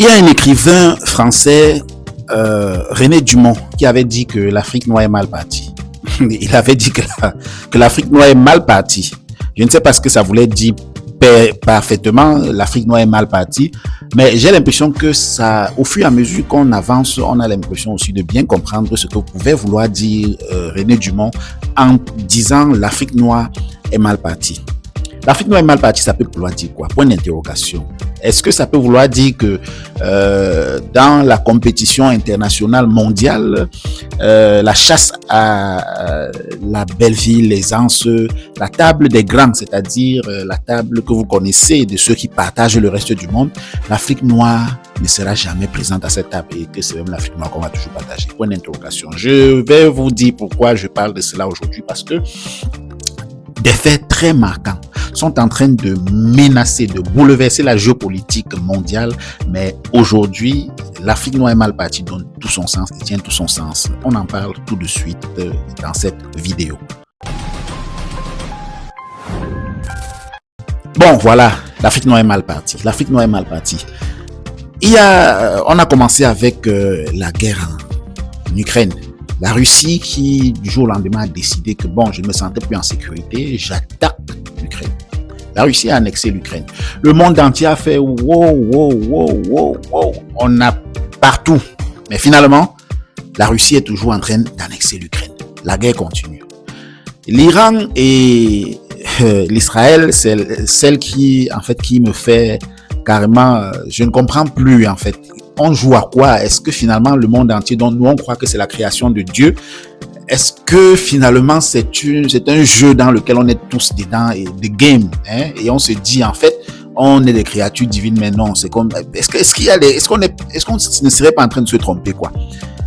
Il y a un écrivain français, René Dumont, qui avait dit que l'Afrique noire est mal partie. Il avait dit que l'Afrique noire est mal partie. Je ne sais pas ce que ça voulait dire parfaitement, l'Afrique noire est mal partie, mais j'ai l'impression que ça, au fur et à mesure qu'on avance, on a l'impression aussi de bien comprendre ce que pouvait vouloir dire René Dumont en disant l'Afrique noire est mal partie. L'Afrique noire est mal partie, ça peut vouloir dire quoi? Point d'interrogation. Est-ce que ça peut vouloir dire que dans la compétition internationale mondiale, la chasse à la belle vie, l'aisance, la table des grands, c'est-à-dire la table que vous connaissez de ceux qui partagent le reste du monde, l'Afrique noire ne sera jamais présente à cette table et que c'est même l'Afrique noire qu'on va toujours partager. Point d'interrogation. Je vais vous dire pourquoi je parle de cela aujourd'hui, parce que des faits très marquants sont en train de menacer, de bouleverser la géopolitique mondiale. Mais aujourd'hui, l'Afrique noire est mal partie, donne tout son sens et tient tout son sens. On en parle tout de suite dans cette vidéo. Bon, voilà, l'Afrique noire est mal partie. L'Afrique noire est mal partie. On a commencé avec la guerre en Ukraine. La Russie qui, du jour au lendemain, a décidé que bon, je ne me sentais plus en sécurité, j'attaque l'Ukraine. La Russie a annexé l'Ukraine. Le monde entier a fait wow. On a partout. Mais finalement, la Russie est toujours en train d'annexer l'Ukraine. La guerre continue. L'Iran et l'Israël, c'est celle qui me fait carrément, je ne comprends plus en fait. On joue à quoi? Est-ce que finalement le monde entier, dont nous on croit que c'est la création de Dieu, est-ce que finalement c'est un jeu dans lequel on est tous dedans et the game, hein? Et on se dit en fait on est des créatures divines, mais non, c'est comme est-ce qu'on ne serait pas en train de se tromper quoi?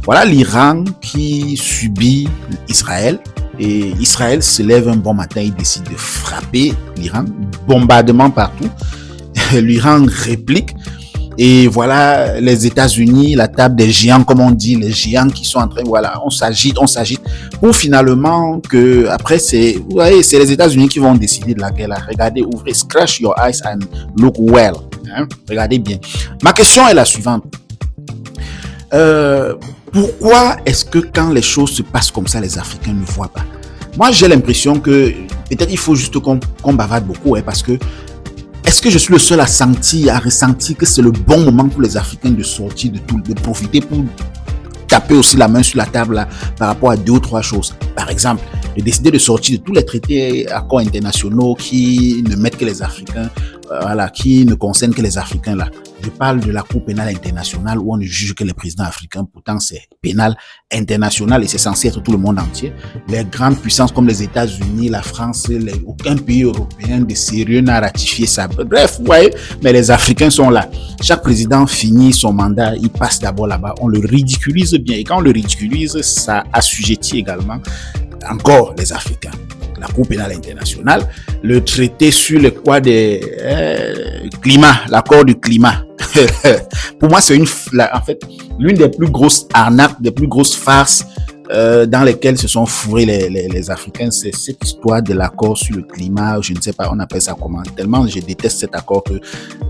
Voilà l'Iran qui subit Israël. Et Israël se lève un bon matin, il décide de frapper l'Iran, bombardement partout. L'Iran réplique. Et voilà, les États-Unis, la table des géants, comme on dit, les géants qui sont en train, voilà, on s'agite, pour finalement que, après, c'est les États-Unis qui vont décider de la guerre, là. Regardez, ouvrez, scratch your eyes and look well, hein? Regardez bien. Ma question est la suivante. Pourquoi est-ce que quand les choses se passent comme ça, les Africains ne voient pas? Moi, j'ai l'impression que, peut-être il faut juste qu'on bavarde beaucoup, hein, parce que est-ce que je suis le seul à ressentir que c'est le bon moment pour les Africains de sortir de tout, de profiter pour taper aussi la main sur la table là, par rapport à 2 ou 3 choses. Par exemple, de décider de sortir de tous les traités, accords internationaux qui ne mettent que les Africains, qui ne concernent que les Africains là. Je parle de la Cour pénale internationale où on ne juge que les présidents africains. Pourtant, c'est pénal international et c'est censé être tout le monde entier. Les grandes puissances comme les États-Unis, la France, aucun pays européen de sérieux n'a ratifié ça. Bref, vous voyez, mais les Africains sont là. Chaque président finit son mandat, il passe d'abord là-bas. On le ridiculise bien. Et quand on le ridiculise, ça assujettit également encore les Africains. La Cour pénale internationale, le traité sur le quoi des climat, l'accord du climat. Pour moi, c'est en fait l'une des plus grosses arnaques, des plus grosses farces dans lesquelles se sont fourrés les Africains. C'est cette histoire de l'accord sur le climat. Je ne sais pas, on appelle ça comment. Tellement je déteste cet accord que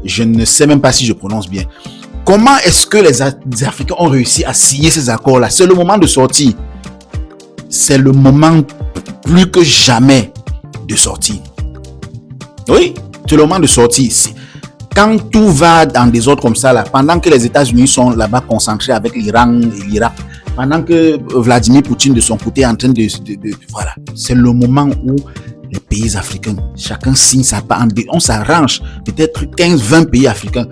je ne sais même pas si je prononce bien. Comment est-ce que les Africains ont réussi à signer ces accords-là? C'est le moment de sortir. C'est le moment plus que jamais de sortir. Oui, c'est le moment de sortir. Quand tout va dans des ordres comme ça, là, pendant que les États-Unis sont là-bas concentrés avec l'Iran et l'Irak, pendant que Vladimir Poutine de son côté est en train de voilà, c'est le moment où les pays africains, chacun signe sa part, on s'arrange, peut-être 15-20 pays africains.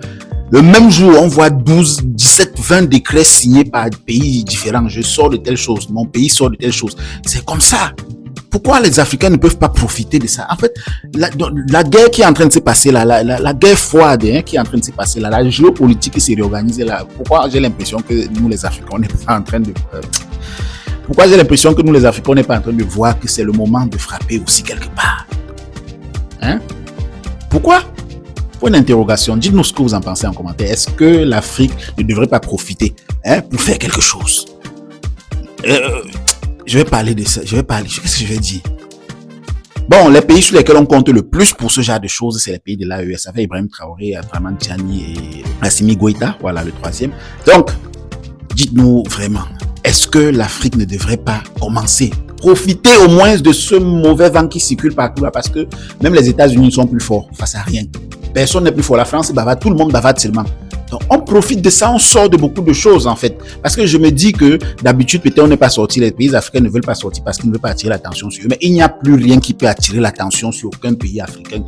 Le même jour, on voit 12, 17, 20 décrets signés par des pays différents. Je sors de telle chose, mon pays sort de telle chose. C'est comme ça. Pourquoi les Africains ne peuvent pas profiter de ça? En fait, la guerre qui est en train de se passer là, la guerre froide qui est en train de se passer là, la géopolitique qui s'est réorganisée là, pourquoi j'ai l'impression que nous les Africains, on n'est pas en train de... pourquoi j'ai l'impression que nous les Africains, on n'est pas en train de voir que c'est le moment de frapper aussi quelque part? Hein? Pourquoi? Point d'interrogation. Dites-nous ce que vous en pensez en commentaire. Est-ce que l'Afrique ne devrait pas profiter pour faire quelque chose? Je vais parler de ça. Qu'est-ce que je vais dire? Bon, les pays sur lesquels on compte le plus pour ce genre de choses, c'est les pays de l'AES, avec Ibrahim Traoré, Abdraman Tiani et Assimi Goïta, voilà le troisième. Donc, dites-nous vraiment, est-ce que l'Afrique ne devrait pas commencer, profiter au moins de ce mauvais vent qui circule partout là, parce que même les États-Unis ne sont plus forts face à rien. Personne n'est plus fort. La France est bavarde, tout le monde bavarde seulement. Donc, on profite de ça, on sort de beaucoup de choses, en fait. Parce que je me dis que, d'habitude, peut-être on n'est pas sorti, les pays africains ne veulent pas sortir parce qu'ils ne veulent pas attirer l'attention sur eux. Mais il n'y a plus rien qui peut attirer l'attention sur aucun pays africain,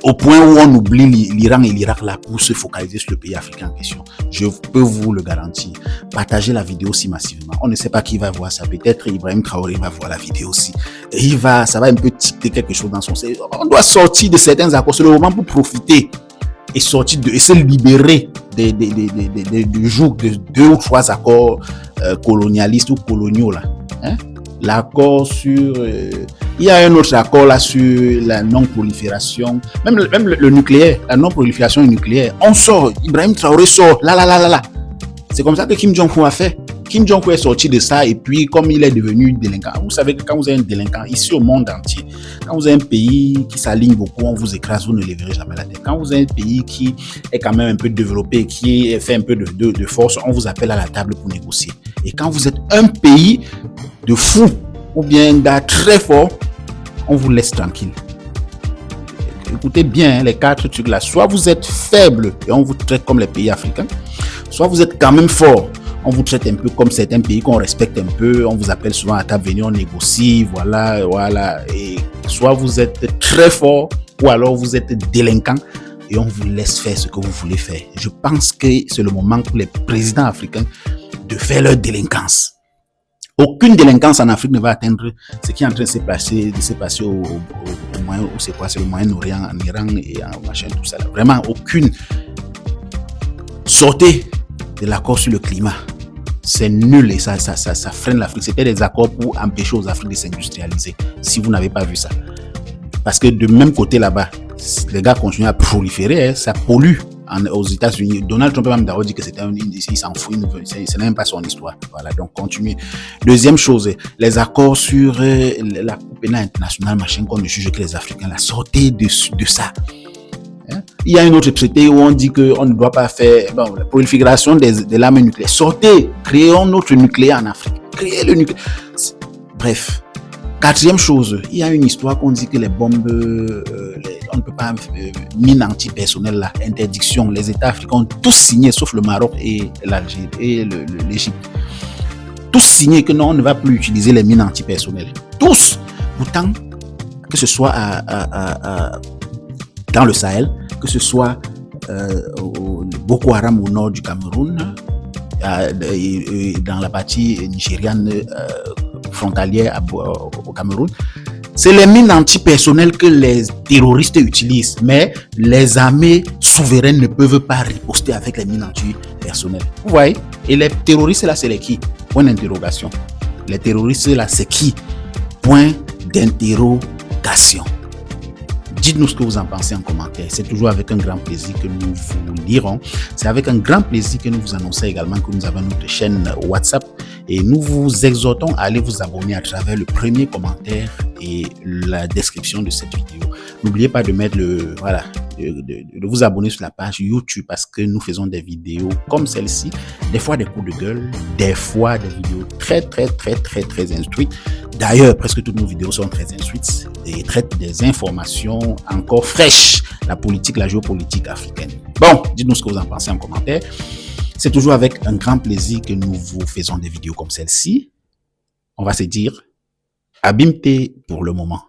au point où on oublie l'Iran et l'Irak là pour se focaliser sur le pays africain en question. Je peux vous le garantir. Partagez la vidéo si massivement. On ne sait pas qui va voir ça. Peut-être Ibrahim Traoré va voir la vidéo aussi. Et ça va un peu tiquer quelque chose dans son cerveau. On doit sortir de certains accords. C'est le moment pour profiter et sortir et se libérer du joug de 2 ou 3 accords colonialistes ou coloniaux là. Hein? L'accord sur il y a un autre accord là sur la non-prolifération, même le nucléaire, la non-prolifération nucléaire. On sort, Ibrahim Traoré sort, là. C'est comme ça que Kim Jong-un a fait. Kim Jong-un est sorti de ça et puis comme il est devenu délinquant, vous savez que quand vous êtes un délinquant ici au monde entier, quand vous êtes un pays qui s'aligne beaucoup, on vous écrase, vous ne lèverez jamais la tête. Quand vous êtes un pays qui est quand même un peu développé, qui fait un peu de force, on vous appelle à la table pour négocier. Et quand vous êtes un pays de fou ou bien un gars très fort, on vous laisse tranquille. Écoutez bien les 4 trucs là. Soit vous êtes faible et on vous traite comme les pays africains, soit vous êtes quand même fort. On vous traite un peu comme certains pays qu'on respecte un peu. On vous appelle souvent à table, venez, on négocie, voilà. Et soit vous êtes très fort ou alors vous êtes délinquant et on vous laisse faire ce que vous voulez faire. Je pense que c'est le moment pour les présidents africains de faire leur délinquance. Aucune délinquance en Afrique ne va atteindre ce qui est en train de se passer au Moyen, c'est quoi, c'est le Moyen-Orient, en Iran et en machin, tout ça là. Vraiment, aucune. Sortez de l'accord sur le climat. C'est nul et ça freine l'Afrique. C'était des accords pour empêcher aux Africains de s'industrialiser. Si vous n'avez pas vu ça. Parce que de même côté là-bas, les gars continuent à proliférer, hein, ça pollue aux États-Unis. Donald Trump même d'ailleurs dit que c'était il s'en fout, c'est même pas son histoire. Voilà, donc continuez. Deuxième chose, les accords sur la Coupe pénale internationale, machin, qu'on ne juge que les Africains, la sortez de ça. Il y a un autre traité où on dit qu'on ne doit pas faire la prolifération de l'arme nucléaire. Sortez, créons notre nucléaire en Afrique. Créez le nucléaire. Bref. 4e chose, il y a une histoire qu'on dit que les bombes, on ne peut pas, mine antipersonnelle, là, interdiction. Les États africains ont tous signé, sauf le Maroc et l'Algérie et l'Égypte. Tous signé que non, on ne va plus utiliser les mines antipersonnelles. Tous. Pourtant, que ce soit dans le Sahel, que ce soit au Boko Haram au nord du Cameroun, dans la partie nigériane frontalière au Cameroun, c'est les mines antipersonnelles que les terroristes utilisent, mais les armées souveraines ne peuvent pas riposter avec les mines antipersonnelles. Vous voyez? Et les terroristes là, c'est les qui? Point d'interrogation. Les terroristes là, c'est qui? Point d'interrogation. Dites-nous ce que vous en pensez en commentaire. C'est toujours avec un grand plaisir que nous vous lirons. C'est avec un grand plaisir que nous vous annonçons également que nous avons notre chaîne WhatsApp et nous vous exhortons à aller vous abonner à travers le premier commentaire et la description de cette vidéo. N'oubliez pas de mettre de vous abonner sur la page YouTube parce que nous faisons des vidéos comme celle-ci, des fois des coups de gueule, des fois des vidéos très instruites. D'ailleurs, presque toutes nos vidéos sont très instruites et traitent des informations encore fraîches, la politique, la géopolitique africaine. Bon, dites-nous ce que vous en pensez en commentaire. C'est toujours avec un grand plaisir que nous vous faisons des vidéos comme celle-ci. On va se dire, abimte pour le moment.